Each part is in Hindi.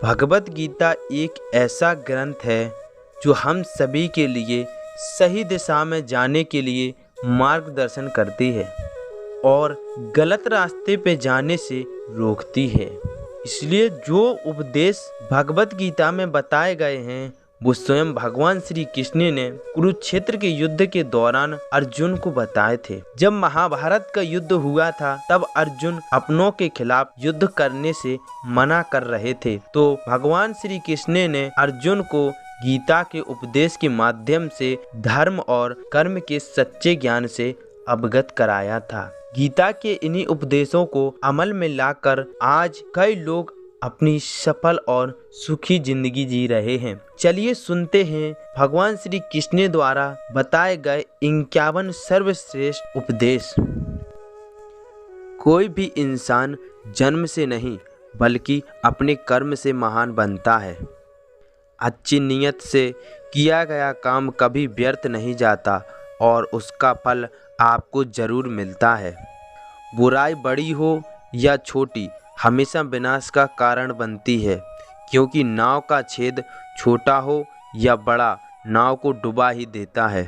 भगवत गीता एक ऐसा ग्रंथ है जो हम सभी के लिए सही दिशा में जाने के लिए मार्गदर्शन करती है और गलत रास्ते पे जाने से रोकती है। इसलिए जो उपदेश भगवत गीता में बताए गए हैं वो स्वयं भगवान श्री कृष्ण ने कुरुक्षेत्र के युद्ध के दौरान अर्जुन को बताए थे। जब महाभारत का युद्ध हुआ था तब अर्जुन अपनों के खिलाफ युद्ध करने से मना कर रहे थे, तो भगवान श्री कृष्ण ने अर्जुन को गीता के उपदेश के माध्यम से धर्म और कर्म के सच्चे ज्ञान से अवगत कराया था। गीता के इन्हीं उपदेशों को अमल में लाकर आज कई लोग अपनी सफल और सुखी जिंदगी जी रहे हैं। चलिए सुनते हैं भगवान श्री कृष्ण द्वारा बताए गए 51 सर्वश्रेष्ठ उपदेश। कोई भी इंसान जन्म से नहीं बल्कि अपने कर्म से महान बनता है। अच्छी नीयत से किया गया काम कभी व्यर्थ नहीं जाता और उसका फल आपको जरूर मिलता है। बुराई बड़ी हो या छोटी हमेशा विनाश का कारण बनती है, क्योंकि नाव का छेद छोटा हो या बड़ा नाव को डुबा ही देता है।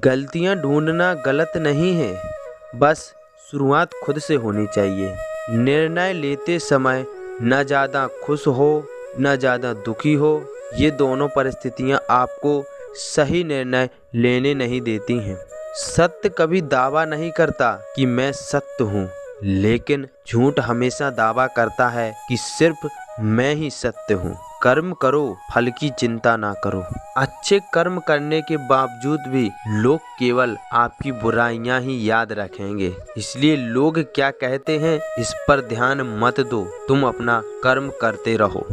गलतियां ढूंढना गलत नहीं है, बस शुरुआत खुद से होनी चाहिए। निर्णय लेते समय न ज़्यादा खुश हो न ज़्यादा दुखी हो, ये दोनों परिस्थितियां आपको सही निर्णय लेने नहीं देती हैं। सत्य कभी दावा नहीं करता कि मैं सत्य हूँ, लेकिन झूठ हमेशा दावा करता है कि सिर्फ मैं ही सत्य हूँ। कर्म करो, फल की चिंता ना करो। अच्छे कर्म करने के बावजूद भी लोग केवल आपकी बुराइयां ही याद रखेंगे, इसलिए लोग क्या कहते हैं इस पर ध्यान मत दो, तुम अपना कर्म करते रहो।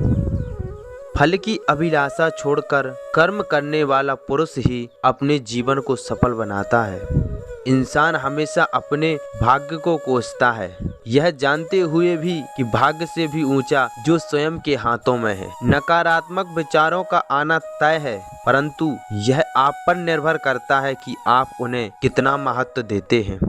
फल की अभिलाषा छोड़कर कर्म करने वाला पुरुष ही अपने जीवन को सफल बनाता है। इंसान हमेशा अपने भाग्य को कोसता है, यह जानते हुए भी कि भाग्य से भी ऊंचा जो स्वयं के हाथों में है। नकारात्मक विचारों का आना तय है, परंतु यह आप पर निर्भर करता है कि आप उन्हें कितना महत्व देते हैं।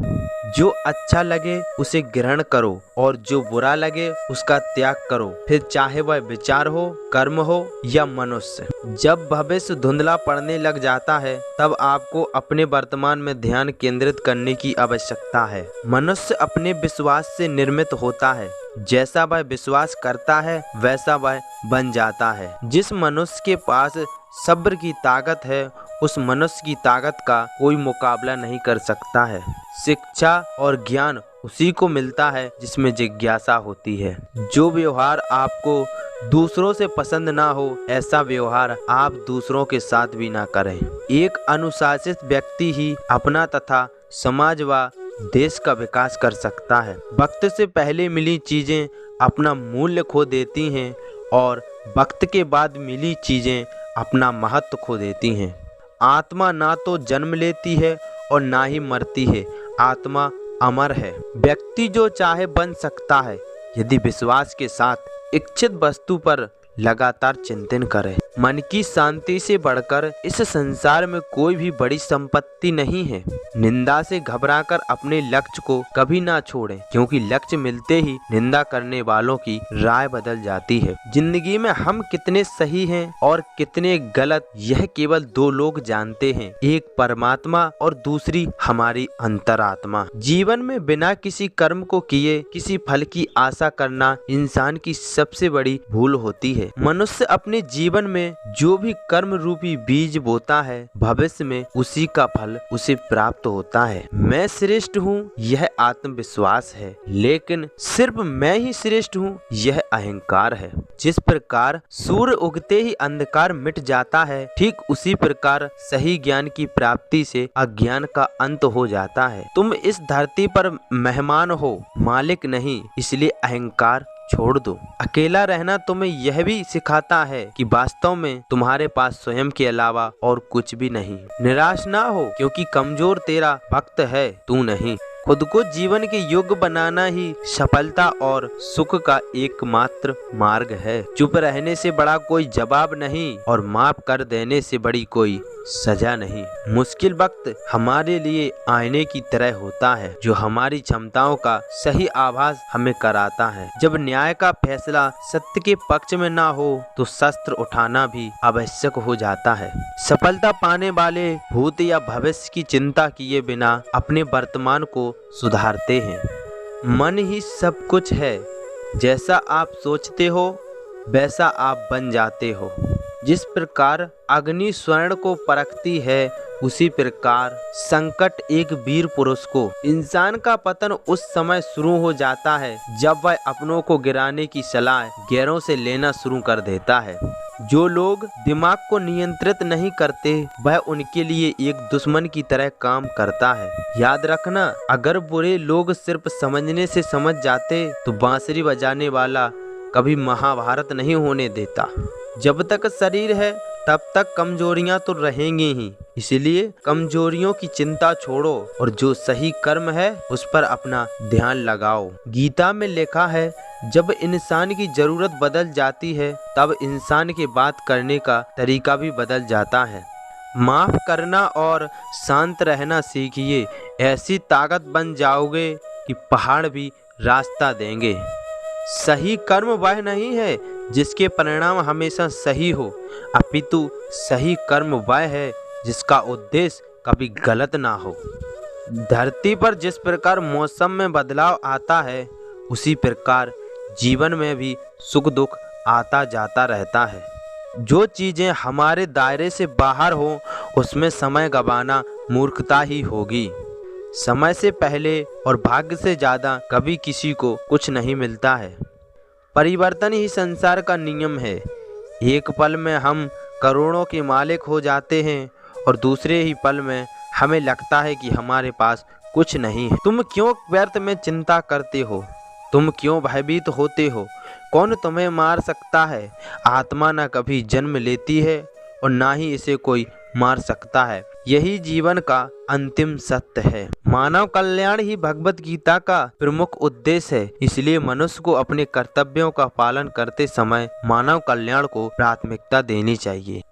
जो अच्छा लगे उसे ग्रहण करो और जो बुरा लगे उसका त्याग करो, फिर चाहे वह विचार हो, कर्म हो या मनुष्य। जब भविष्य धुंधला पड़ने लग जाता है तब आपको अपने वर्तमान में ध्यान केंद्रित करने की आवश्यकता है। मनुष्य अपने विश्वास से निर्मित होता है, जैसा वह विश्वास करता है वैसा वह बन जाता है। जिस मनुष्य के पास सब्र की ताकत है उस मनुष्य की ताकत का कोई मुकाबला नहीं कर सकता है। शिक्षा और ज्ञान उसी को मिलता है जिसमें जिज्ञासा होती है। जो व्यवहार आपको दूसरों से पसंद ना हो ऐसा व्यवहार आप दूसरों के साथ भी ना करें। एक अनुशासित व्यक्ति ही अपना तथा समाज व देश का विकास कर सकता है। वक्त से पहले मिली चीजें अपना मूल्य खो देती हैं और वक्त के बाद मिली चीजें अपना महत्व खो देती हैं। आत्मा ना तो जन्म लेती है और ना ही मरती है, आत्मा अमर है। व्यक्ति जो चाहे बन सकता है यदि विश्वास के साथ इच्छित वस्तु पर लगातार चिंतन करे। मन की शांति से बढ़कर इस संसार में कोई भी बड़ी संपत्ति नहीं है। निंदा से घबराकर अपने लक्ष्य को कभी ना छोड़ें, क्योंकि लक्ष्य मिलते ही निंदा करने वालों की राय बदल जाती है। जिंदगी में हम कितने सही हैं और कितने गलत यह केवल दो लोग जानते हैं, एक परमात्मा और दूसरी हमारी अंतरात्मा। जीवन में बिना किसी कर्म को किए किसी फल की आशा करना इंसान की सबसे बड़ी भूल होती है। मनुष्य अपने जीवन में जो भी कर्म रूपी बीज बोता है भविष्य में उसी का फल उसे प्राप्त होता है। मैं श्रेष्ठ हूँ यह आत्मविश्वास है, लेकिन सिर्फ मैं ही श्रेष्ठ हूँ यह अहंकार है। जिस प्रकार सूर्य उगते ही अंधकार मिट जाता है, ठीक उसी प्रकार सही ज्ञान की प्राप्ति से अज्ञान का अंत हो जाता है। तुम इस धरती पर मेहमान हो, मालिक नहीं, इसलिए अहंकार छोड़ दो। अकेला रहना तुम्हें यह भी सिखाता है कि वास्तव में तुम्हारे पास स्वयं के अलावा और कुछ भी नहीं। निराश ना हो, क्योंकि कमजोर तेरा भक्त है, तू नहीं। खुद को जीवन के योग्य बनाना ही सफलता और सुख का एकमात्र मार्ग है। चुप रहने से बड़ा कोई जवाब नहीं और माफ कर देने से बड़ी कोई सजा नहीं। मुश्किल वक्त हमारे लिए आईने की तरह होता है जो हमारी क्षमताओं का सही आभास हमें कराता है। जब न्याय का फैसला सत्य के पक्ष में ना हो तो शस्त्र उठाना भी आवश्यक हो जाता है। सफलता पाने वाले भूत या भविष्य की चिंता किए बिना अपने वर्तमान को सुधारते हैं। मन ही सब कुछ है, जैसा आप सोचते हो वैसा आप बन जाते हो। जिस प्रकार अग्नि स्वर्ण को परखती है उसी प्रकार संकट एक वीर पुरुष को। इंसान का पतन उस समय शुरू हो जाता है जब वह अपनों को गिराने की सलाह गैरों से लेना शुरू कर देता है। जो लोग दिमाग को नियंत्रित नहीं करते वह उनके लिए एक दुश्मन की तरह काम करता है। याद रखना, अगर बुरे लोग सिर्फ समझने से समझ जाते तो बांसुरी बजाने वाला कभी महाभारत नहीं होने देता। जब तक शरीर है तब तक कमजोरियां तो रहेंगी ही, इसलिए कमजोरियों की चिंता छोड़ो और जो सही कर्म है उस पर अपना ध्यान लगाओ। गीता में लिखा है, जब इंसान की जरूरत बदल जाती है तब इंसान के बात करने का तरीका भी बदल जाता है। माफ करना और शांत रहना सीखिए, ऐसी ताकत बन जाओगे कि पहाड़ भी रास्ता देंगे। सही कर्म वह नहीं है जिसके परिणाम हमेशा सही हो, अपितु सही कर्म वह है जिसका उद्देश्य कभी गलत ना हो। धरती पर जिस प्रकार मौसम में बदलाव आता है उसी प्रकार जीवन में भी सुख दुख आता जाता रहता है। जो चीज़ें हमारे दायरे से बाहर हो उसमें समय गंवाना मूर्खता ही होगी। समय से पहले और भाग्य से ज़्यादा कभी किसी को कुछ नहीं मिलता है। परिवर्तन ही संसार का नियम है। एक पल में हम करोड़ों के मालिक हो जाते हैं और दूसरे ही पल में हमें लगता है कि हमारे पास कुछ नहीं है। तुम क्यों व्यर्थ में चिंता करते हो? तुम क्यों भयभीत होते हो? कौन तुम्हें मार सकता है? आत्मा न कभी जन्म लेती है और ना ही इसे कोई मार सकता है। यही जीवन का अंतिम सत्य है। मानव कल्याण ही भगवत गीता का प्रमुख उद्देश्य है, इसलिए मनुष्य को अपने कर्तव्यों का पालन करते समय मानव कल्याण को प्राथमिकता देनी चाहिए।